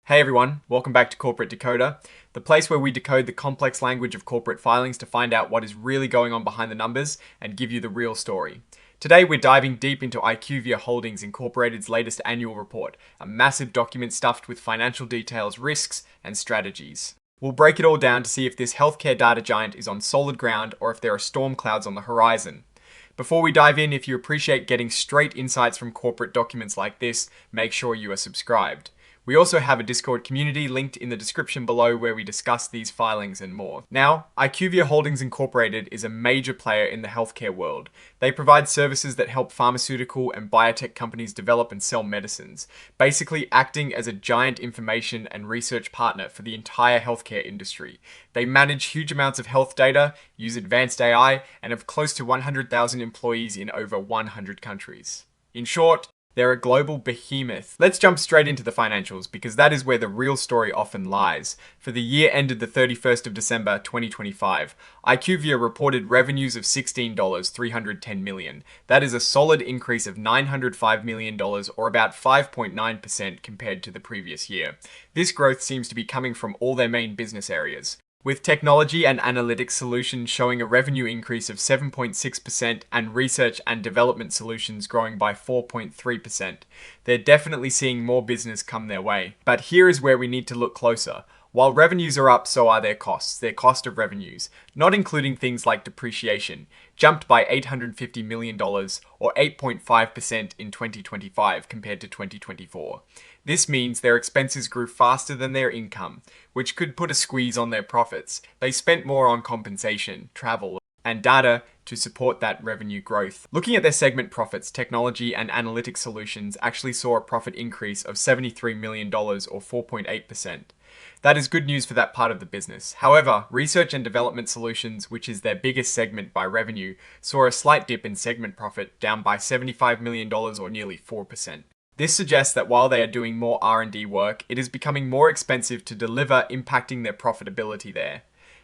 Hey everyone, welcome back to Corporate Decoder, the place where we decode the complex language of corporate filings to find out what is really going on behind the numbers and give you the real story. Today we're diving deep into IQVIA Holdings Incorporated's latest annual report, a massive document stuffed with financial details, risks, and strategies. We'll break it all down to see if this healthcare data giant is on solid ground or if there are storm clouds on the horizon. Before we dive in, if you appreciate getting straight insights from corporate documents like this, make sure you are subscribed. We also have a Discord community linked in the description below where we discuss these filings and more. Now, IQVIA Holdings Incorporated is a major player in the healthcare world. They provide services that help pharmaceutical and biotech companies develop and sell medicines, basically acting as a giant information and research partner for the entire healthcare industry. They manage huge amounts of health data, use advanced AI, and have close to 100,000 employees in over 100 countries. In short, they're a global behemoth. Let's jump straight into the financials because that is where the real story often lies. For the year ended the 31st of December 2025, IQVIA reported revenues of $16.310 million. That is a solid increase of $905 million or about 5.9% compared to the previous year. This growth seems to be coming from all their main business areas, with technology and analytics solutions showing a revenue increase of 7.6% and research and development solutions growing by 4.3%. They're definitely seeing more business come their way. But here is where we need to look closer. While revenues are up, so are their cost of revenues, not including things like depreciation, jumped by $850 million or 8.5% in 2025 compared to 2024. This means their expenses grew faster than their income, which could put a squeeze on their profits. They spent more on compensation, travel, and data to support that revenue growth. Looking at their segment profits, technology and analytics solutions actually saw a profit increase of $73 million or 4.8%. That is good news for that part of the business. However, research and development solutions, which is their biggest segment by revenue, saw a slight dip in segment profit, down by $75 million or nearly 4%. This suggests that while they are doing more R&D work, it is becoming more expensive to deliver, impacting their profitability there.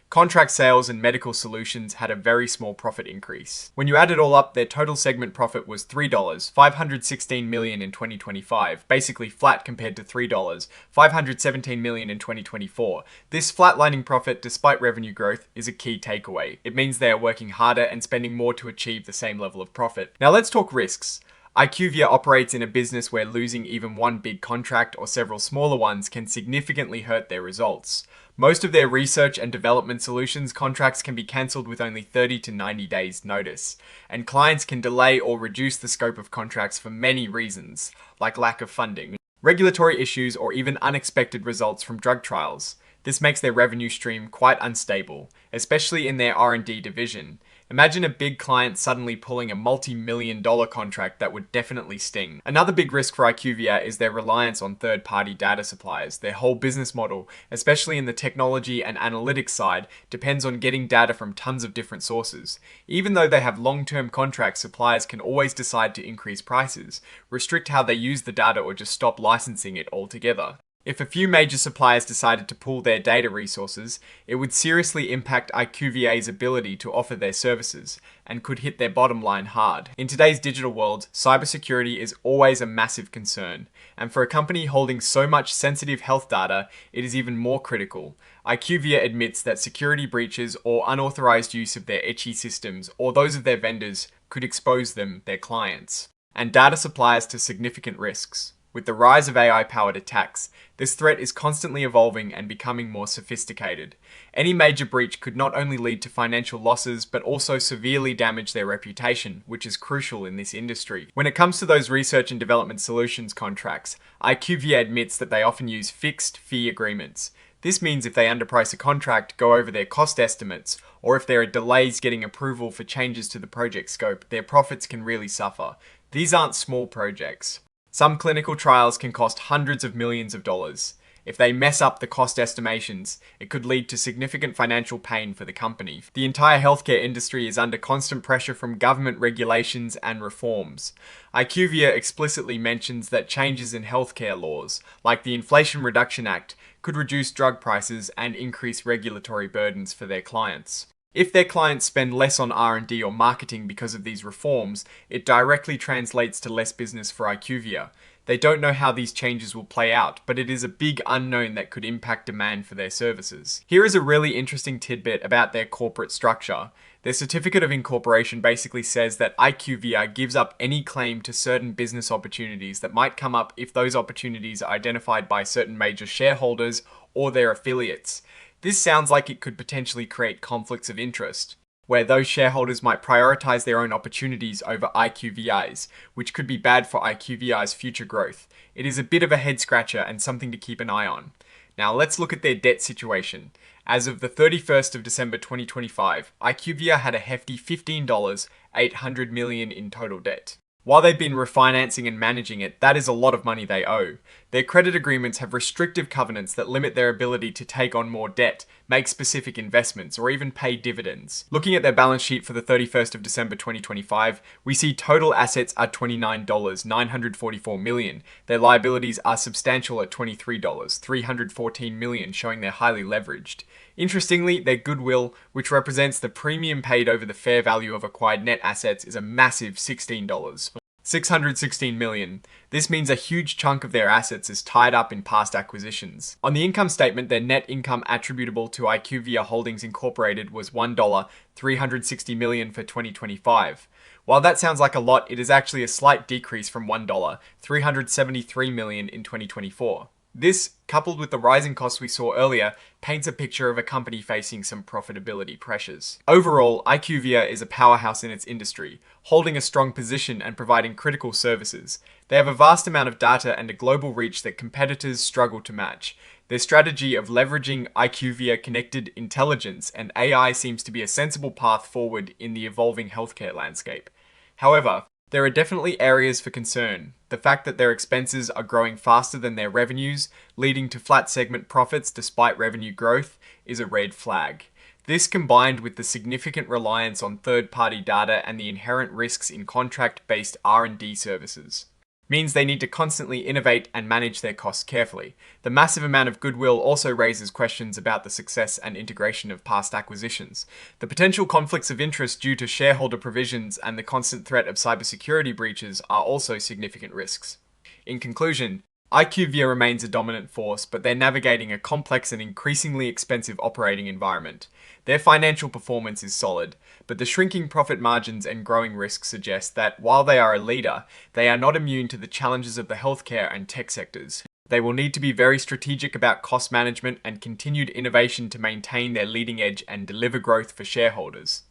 Contract sales and medical solutions had a very small profit increase. When you add it all up, their total segment profit was $516 million in 2025, basically flat compared to $517 million in 2024. This flatlining profit, despite revenue growth, is a key takeaway. It means they are working harder and spending more to achieve the same level of profit. Now let's talk risks. IQVIA operates in a business where losing even one big contract or several smaller ones can significantly hurt their results. Most of their research and development solutions contracts can be cancelled with only 30 to 90 days notice, and clients can delay or reduce the scope of contracts for many reasons, like lack of funding, regulatory issues, or even unexpected results from drug trials. This makes their revenue stream quite unstable, especially in their R&D division. Imagine a big client suddenly pulling a multi-million-dollar contract that would definitely sting. Another big risk for IQVIA is their reliance on third-party data suppliers. Their whole business model, especially in the technology and analytics side, depends on getting data from tons of different sources. Even though they have long-term contracts, suppliers can always decide to increase prices, restrict how they use the data, or just stop licensing it altogether. If a few major suppliers decided to pool their data resources, it would seriously impact IQVIA's ability to offer their services and could hit their bottom line hard. In today's digital world, cybersecurity is always a massive concern, and for a company holding so much sensitive health data, it is even more critical. IQVIA admits that security breaches or unauthorized use of their etchy systems or those of their vendors could expose them, their clients, and data suppliers to significant risks. With the rise of AI-powered attacks, this threat is constantly evolving and becoming more sophisticated. Any major breach could not only lead to financial losses, but also severely damage their reputation, which is crucial in this industry. When it comes to those research and development solutions contracts, IQVIA admits that they often use fixed fee agreements. This means if they underprice a contract, go over their cost estimates, or if there are delays getting approval for changes to the project scope, their profits can really suffer. These aren't small projects. Some clinical trials can cost hundreds of millions of dollars. If they mess up the cost estimations, it could lead to significant financial pain for the company. The entire healthcare industry is under constant pressure from government regulations and reforms. IQVIA explicitly mentions that changes in healthcare laws, like the Inflation Reduction Act, could reduce drug prices and increase regulatory burdens for their clients. If their clients spend less on R&D or marketing because of these reforms, it directly translates to less business for IQVIA. They don't know how these changes will play out, but it is a big unknown that could impact demand for their services. Here is a really interesting tidbit about their corporate structure. Their certificate of incorporation basically says that IQVIA gives up any claim to certain business opportunities that might come up if those opportunities are identified by certain major shareholders or their affiliates. This sounds like it could potentially create conflicts of interest, where those shareholders might prioritize their own opportunities over IQVIA's, which could be bad for IQVIA's future growth. It is a bit of a head scratcher and something to keep an eye on. Now let's look at their debt situation. As of the 31st of December 2025, IQVIA had a hefty $15.8 million in total debt. While they've been refinancing and managing it, that is a lot of money they owe. Their credit agreements have restrictive covenants that limit their ability to take on more debt, make specific investments, or even pay dividends. Looking at their balance sheet for the 31st of December 2025, we see total assets are $29.944 million. Their liabilities are substantial at $23.314 million, showing they're highly leveraged. Interestingly, their goodwill, which represents the premium paid over the fair value of acquired net assets, is a massive $616 million. This means a huge chunk of their assets is tied up in past acquisitions. On the income statement, their net income attributable to IQVIA Holdings Incorporated was $1.360 million for 2025. While that sounds like a lot, it is actually a slight decrease from $1.373 million in 2024. This, coupled with the rising costs we saw earlier, paints a picture of a company facing some profitability pressures. Overall, IQVIA is a powerhouse in its industry, holding a strong position and providing critical services. They have a vast amount of data and a global reach that competitors struggle to match. Their strategy of leveraging IQVIA connected intelligence and AI seems to be a sensible path forward in the evolving healthcare landscape. However, there are definitely areas for concern. The fact that their expenses are growing faster than their revenues, leading to flat segment profits despite revenue growth, is a red flag. This, combined with the significant reliance on third-party data and the inherent risks in contract-based R&D services, means they need to constantly innovate and manage their costs carefully. The massive amount of goodwill also raises questions about the success and integration of past acquisitions. The potential conflicts of interest due to shareholder provisions and the constant threat of cybersecurity breaches are also significant risks. In conclusion, IQVIA remains a dominant force, but they're navigating a complex and increasingly expensive operating environment. Their financial performance is solid, but the shrinking profit margins and growing risks suggest that while they are a leader, they are not immune to the challenges of the healthcare and tech sectors. They will need to be very strategic about cost management and continued innovation to maintain their leading edge and deliver growth for shareholders.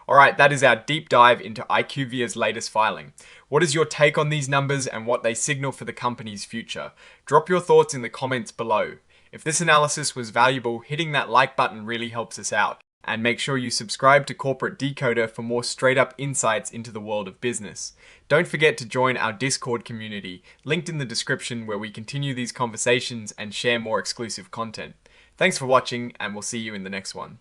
Alright, that is our deep dive into IQVIA's latest filing. What is your take on these numbers and what they signal for the company's future? Drop your thoughts in the comments below. If this analysis was valuable, hitting that like button really helps us out. And make sure you subscribe to Corporate Decoder for more straight up insights into the world of business. Don't forget to join our Discord community, linked in the description, where we continue these conversations and share more exclusive content. Thanks for watching, and we'll see you in the next one.